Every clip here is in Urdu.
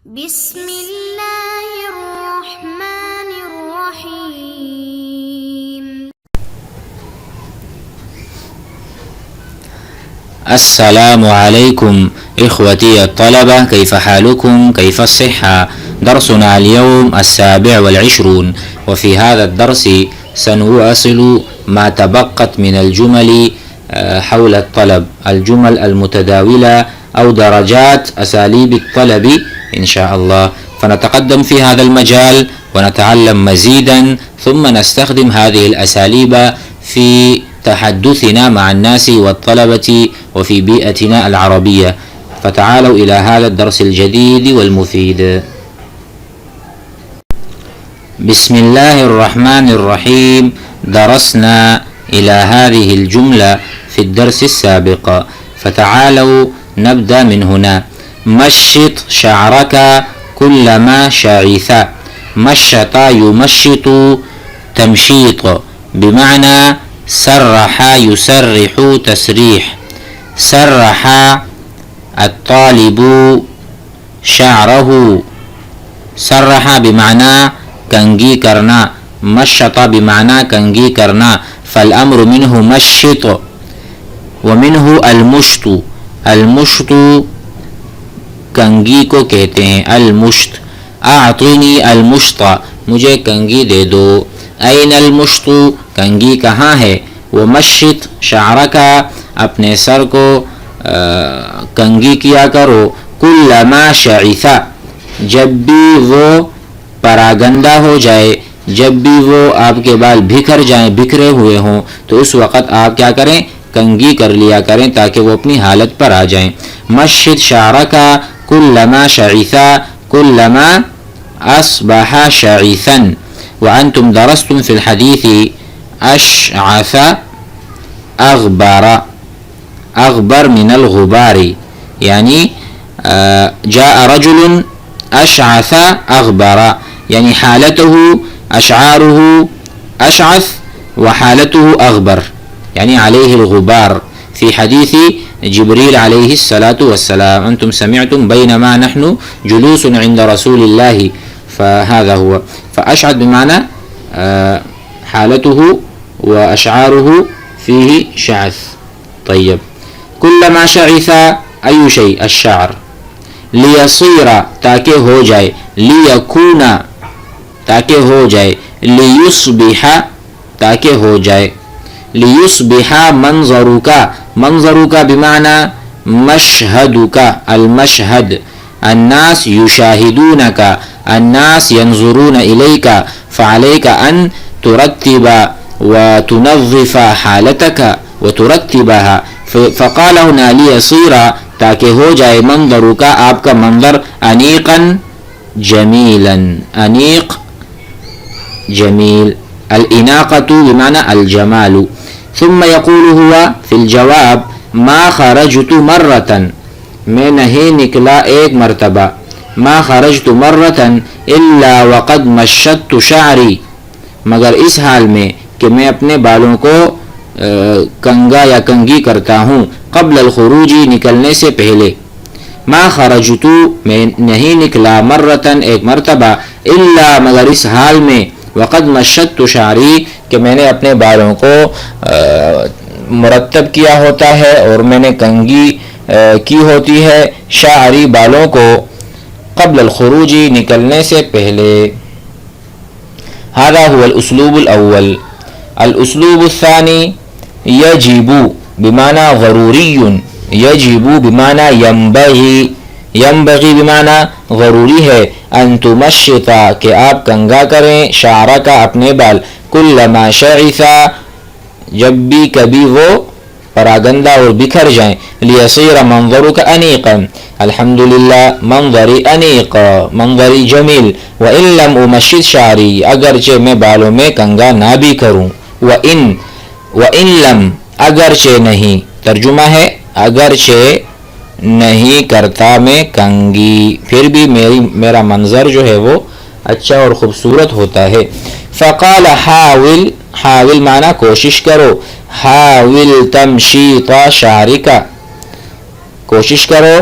بسم اللہ الرحمن الرحیم. السلام عليكم إخوتي الطلبة، كيف حالكم؟ كيف الصحة؟ درسنا اليوم 27، وفي هذا الدرس سنواصل ما تبقت من الجمل حول الطلب، الجمل المتداولة أو درجات أساليب الطلب إن شاء الله. فنتقدم في هذا المجال ونتعلم مزيدا، ثم نستخدم هذه الأساليب في تحدثنا مع الناس والطلبة وفي بيئتنا العربية. فتعالوا إلى هذا الدرس الجديد والمفيد. بسم الله الرحمن الرحيم. درسنا إلى هذه الجملة في الدرس السابق، فتعالوا نبدأ من هنا. مشط شعرك كلما شعث. مشط يمشط تمشيط، بمعنى سرح يسرح تسريح. سرح الطالب شعره. سرح بمعنى کنگی کرنا، مشط بمعنى کنگی کرنا، فالأمر منه مشط. ومنه المشط. المشط کنگی کو کہتے ہیں، المشط. اعطنی المشط، مجھے کنگی دے دو. این المشط، کنگی کہاں ہے. ومشط شعرک، اپنے سر کو کنگی کیا کرو. کلما شعث، جب بھی وہ پراگندہ ہو جائے، جب بھی وہ آپ کے بال بکھر جائیں، بکھرے ہوئے ہوں، تو اس وقت آپ کیا کریں، کنگی کر لیا کریں تاکہ وہ اپنی حالت پر آ جائیں. مشط شعرک کلما شعث کلما اصبح شعثا. وانتم درستم في الحديث اشعث اغبر. اغبر من الغبار، يعني جاء رجل اشعث اغبر، يعني حالته اشعاره اشعث وحالته اغبر، يعني عليه الغبار. في حديث جبريل عليه الصلاة والسلام، أنتم سمعتم بينما نحن جلوس عند رسول الله، فهذا هو. فأشعث بمعنى حالته وأشعاره فيه شعث. طيب، كلما شعث أي شيء، الشعر. ليصير تاکہ ہو جائے، ليكون تاکہ ہو جائے، ليصبح تاکہ ہو جائے. ليصبح منظرك. منظرك بمعنى مشهدك، المشهد. الناس يشاهدونك، الناس ينظرون إليك، فعليك أن ترتب وتنظف حالتك وترتبها. فقال هنا ليصير تاکہ ہو جائے، منظرك آپ کا منظر، انیقا جمیلا. انیق جمیل. الاناقة بمعنى الجمال. ثم يقول هو في الجواب ما خرجت مرة، میں نہیں نکلا ایک مرتبہ. ما خرجت مرة الا وقد مشطت شعری، مگر اس حال میں کہ میں اپنے بالوں کو کنگا یا کنگی کرتا ہوں. قبل الخروج، نکلنے سے پہلے. ما خرجت، میں نہیں نکلا، مرتن ایک مرتبہ، الا مگر اس حال میں، وقد مشطت شعری کہ میں نے اپنے بالوں کو مرتب کیا ہوتا ہے اور میں نے کنگی کی ہوتی ہے، شعری بالوں کو، قبل الخروج نکلنے سے پہلے. هذا هو الاسلوب الاول. الاسلوب الثاني يجب بمعنى ضروری. يجب بمعنى ينبغي. ينبغي بمعنى ضروری ہے. ان تمشط کہ آپ کنگا کریں، شعرہ کا اپنے بال، کلما شعث جب بھی کبھی وہ پراگندہ اور بکھر جائیں. لیصیر منظرک انیقا، الحمدللہ منظری انیق، منظری جمیل. وان لم امشط شعری، اگرچہ میں بالوں میں کنگا نہ بھی کروں. وان لم اگرچہ نہیں، ترجمہ ہے اگرچہ نہیں کرتا میں کنگی، پھر بھی میرا منظر جو ہے وہ اچھا اور خوبصورت ہوتا ہے. فقال حاول. حاول معنی کوشش کرو. حاول تمشیط شعرک، کوشش کرو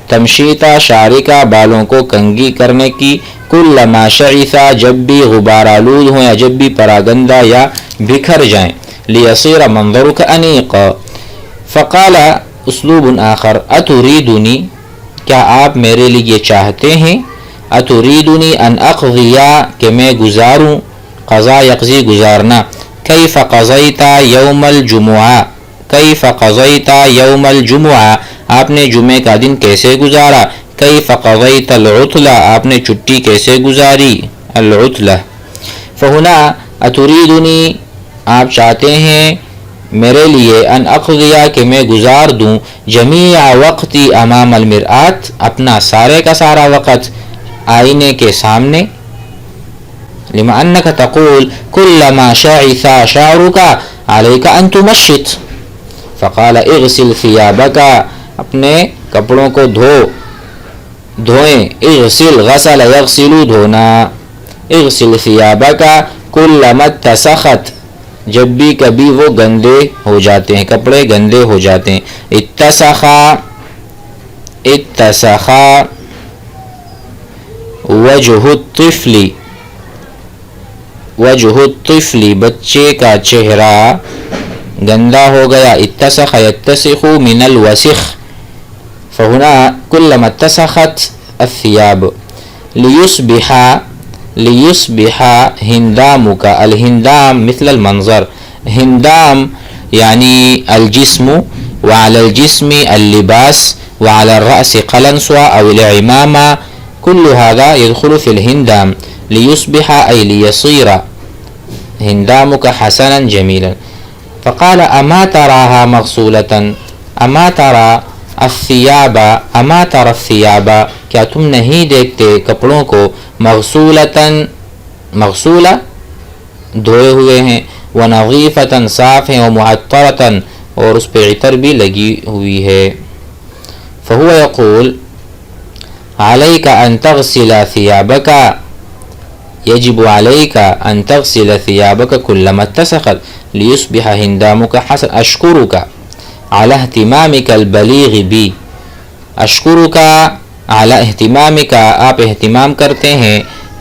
تمشیتا شعری کا بالوں کو کنگھی کرنے کی، کلما شعثا جب بھی غبار آلود ہوں یا جب بھی پراگندہ یا بکھر جائیں، لیصیر منظرک انیقا۔ فقال اسلوب آخر اتریدنی کیا آپ میرے لیے چاہتے ہیں، اتریدنی ان اقضیا کہ میں گزاروں، قضا یقضی گزارنا، کیف قضیت یوم الجمعہ، کیف قضیت یوم الجمعہ آپ نے جمعے کا دن کیسے گزارا، کیف قضیت العطلہ آپ نے چھٹی کیسے گزاری، العطلہ۔ فہنا اتریدنی آپ چاہتے ہیں میرے لیے ان اقضیا کہ میں گزار دوں جمیع وقتی امام المرآت اپنا سارے کا سارا وقت آئینے کے سامنے، لما انک تقول کلما شعث شعرک علیک ان تمشط، فقال اغسل ثیابک اپنے کپڑوں کو دھوئیں، اغسل غسل یغسل دھونا، اغسل ثیابک کلما اتسخت جب بھی کبھی وہ گندے ہو جاتے ہیں، کپڑے گندے ہو جاتے ہیں، اتسخا وجہ الطفل بچے کا چہرہ گندا ہو گیا، اتسخ یتسخ من الوسخ، فہنا کلما اتسخت الثیاب، لیصبح ہندامک، الہندام مثل المنظر، ہندام یعنی الجسم، وعلى الجسم اللباس، وعلى الرأس قلنسوة أو العمامة، كل هذا يدخل في الهندام، ليصبح أي ليصير هندامك حسنا جميلا۔ فقال أما تراها مغسولة، أما ترى الثياب، أما ترى الثياب کیا تم نہیں دیکھتے کپڑوں کو، مغسولتاً مغسولہ دھوئے ہوئے ہیں، ونظیفتاً صاف ہیں، ومعطرتاً اور اس پہ عطر بھی لگی ہوئی ہے۔ فهو يقول عليك أن تغسل ثيابك، يجب عليك أن تغسل ثيابك كلما اتسخت ليصبح هندامك حسن، أشكرك على اهتمامك البلیغ بی، اشکرک علی اہتمامک آپ اہتمام کرتے ہیں،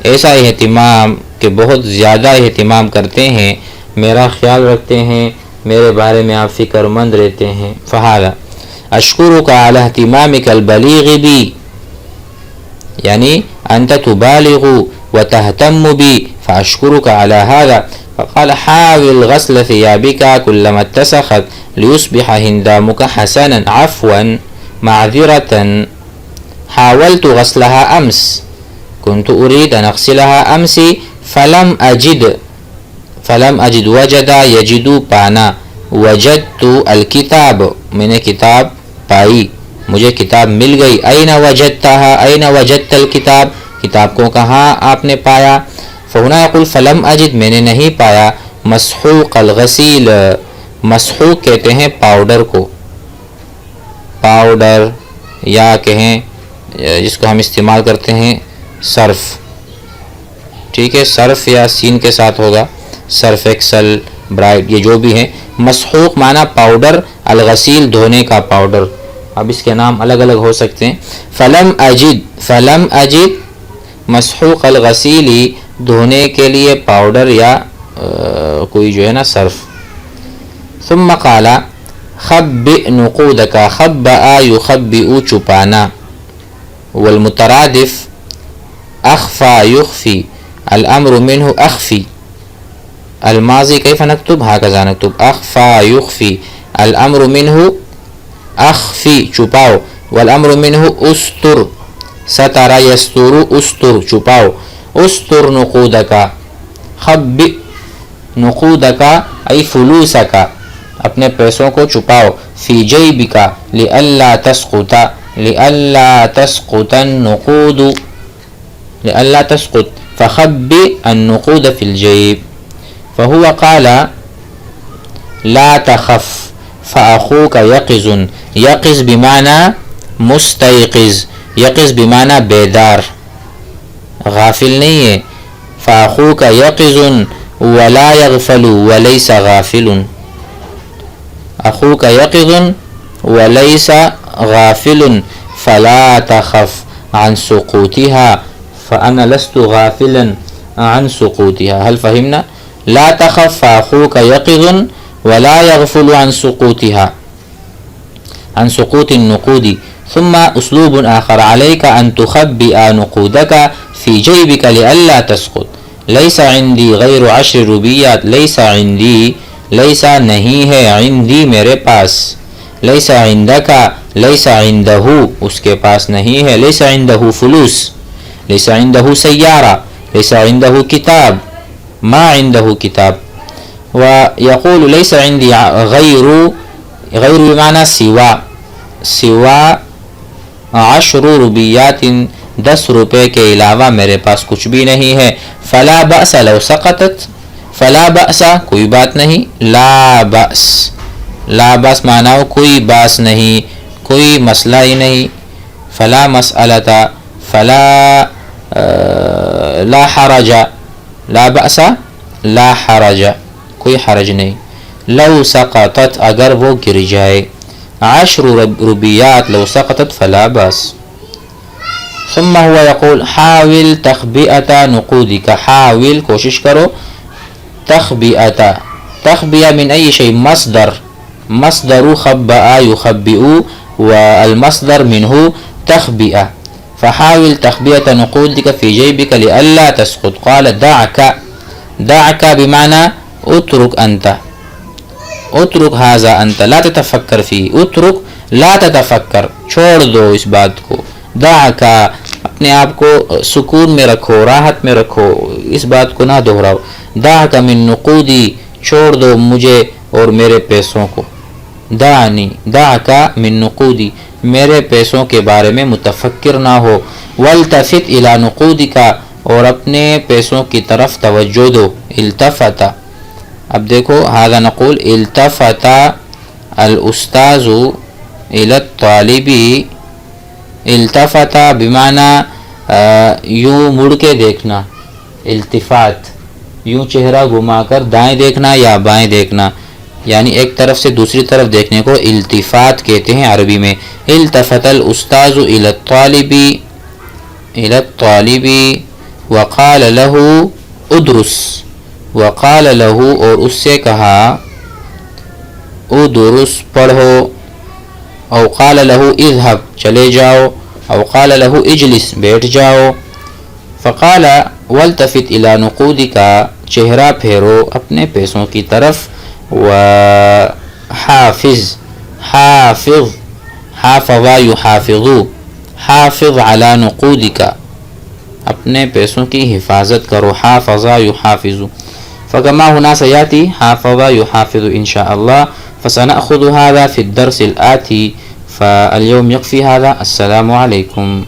ایسا اہتمام کہ بہت زیادہ اہتمام کرتے ہیں، میرا خیال رکھتے ہیں، میرے بارے میں آپ فکر مند رہتے ہیں۔ فہذا اشکرک علی اہتمامک البلیغ بی یعنی انت تبالغ وتهتم بی فاشکرک علی هذا۔ فقال حاول غسل ثيابك كلما اتسخت ليصبح هندامك حسنا، عفوا معذرة، حاولت غسلها أمس، كنت أريد أن أغسلها أمس فلم أجد وجد يجد پانا، وجدت الكتاب میں نے کتاب پائی، مجھے کتاب مل گئی، أين وجدتها، أين وجدت الكتاب کتاب کو کہاں آپ نے پایا، فہنا يقول فلم أجد میں نے نہیں پایا، مسحوق الغسیل، مسحوق کہتے ہیں پاؤڈر کو، پاؤڈر یا کہیں جس کو ہم استعمال کرتے ہیں صرف، ٹھیک ہے، صرف یا سین کے ساتھ ہوگا، صرف ایکسل برائٹ یہ جو بھی ہیں، مسحوق معنی پاؤڈر، الغسیل دھونے کا پاؤڈر، اب اس کے نام الگ الگ ہو سکتے ہیں۔ فلم اجد مسحوق الغسیلی دھونے کے لیے پاؤڈر یا کوئی جو ہے نا صرف۔ ثم قال خبئ نقودک، خبأ یخبئ چھپانا، والمترادف اخفى يخفي، الامر منه اخفي، الماضي كيف نكتب، هكذا نكتب اخفى يخفي، الامر منه اخفي چھپاؤ، والامر منه استر، ستر يستر استر چھپاؤ، استر نقودک، خبئ نقودک ای فلوسک اپنے پیسوں کو چھپاؤ، فی جیبک لئلا تسقط، لئلا تسقط النقود، لئلا تسقط، فخبئ النقود في الجيب۔ فهو قال لا تخف فأخوك يقظ، يقظ بمعنى مستيقظ، يقظ بمعنى بیدار، غافل نہیں ہے، فأخوك يقظ ولا يغفل وليس غافل، اخوك يقظ وليس غافل فلا تخف عن سقوطها فأنا لست غافلا عن سقوطها. هل فهمنا؟ لا تخف فأخوك يقظ ولا يغفل عن سقوطها، عن سقوط النقود. ثم أسلوب آخر: عليك أن تخبئ نقودك في جيبك لئلا تسقط. ليس عندي غير 10 روبیات. ليس عندي، ليس نہیں ہے، عندي میرے پاس. ليس عندك، ليس عنده اس کے پاس نہیں ہے. ليس عنده فلوس، ليس عنده سيارة، ليس عنده كتاب، ما عنده كتاب. ويقول ليس عندي غير بمعنى سوا 10 روبیات، 10 روپے کے علاوہ میرے پاس کچھ بھی نہیں ہے. فلا بأس لو سقطت، فلا بأس کوئی بات نہیں، لا بأس، لا بأس معنی ہو کوئی باس نہیں، کوئی مسئلہ ہی نہیں. فلا مسئلۃ، فلا لا حرج، لا بأس لا حرج، کوئی حرج نہیں. لو سقطت اگر وہ گر جائے، 10 روبیات لو سقطت فلا بأس. ثم هو يقول حاول تخبئة نقودك. حاول کوشش کرو، تخبئة، تخبئة من أي شيء، مصدر خبأ يخبئ والمصدر منه تخبئة. فحاول تخبئة نقودك في جيبك لئلا تسقط. قال دعك بمعنى اترك أنت، اترك هذا أنت، لا تتفكر فيه. اترك لا تتفكر، چھوڑ دو اس بات کو. دعك اپنے آپ کو سکون میں رکھو، راحت میں رکھو، اس بات کو نہ دہراؤ. دعك من نقودی، چھوڑ دو مجھے اور میرے پیسوں کو. دعنی، دعك من نقودی، میرے پیسوں کے بارے میں متفکر نہ ہو. والتفت الى نقودک، اور اپنے پیسوں کی طرف توجہ دو. التفت، اب دیکھو هذا نقول التفت الاستاذ الى الطالب. التفت بمعنی یوں مڑ کے دیکھنا، التفات یوں چہرہ گھما کر دائیں دیکھنا یا بائیں دیکھنا، یعنی ایک طرف سے دوسری طرف دیکھنے کو التفات کہتے ہیں عربی میں. التفت الاستاذ الى الطالب، الى الطالب وقال له ادرس، وقال له اور اس سے کہا ادرس پڑھو، او قال له اذهب چلے جاؤ، او قال له اجلس بیٹھ جاؤ. فقال والتفت الى نقودک، چہرہ پھیرو اپنے پیسوں کی طرف. وحافظ، حافظ، حافظ یحافظ، حافظ علی نقودک، اپنے پیسوں کی حفاظت کرو. حافظ یحافظ. فكما هنا سيأتي حافظ يحافظ إن شاء الله. فسنأخذ هذا في الدرس الآتي، فاليوم يكفي هذا. السلام عليكم.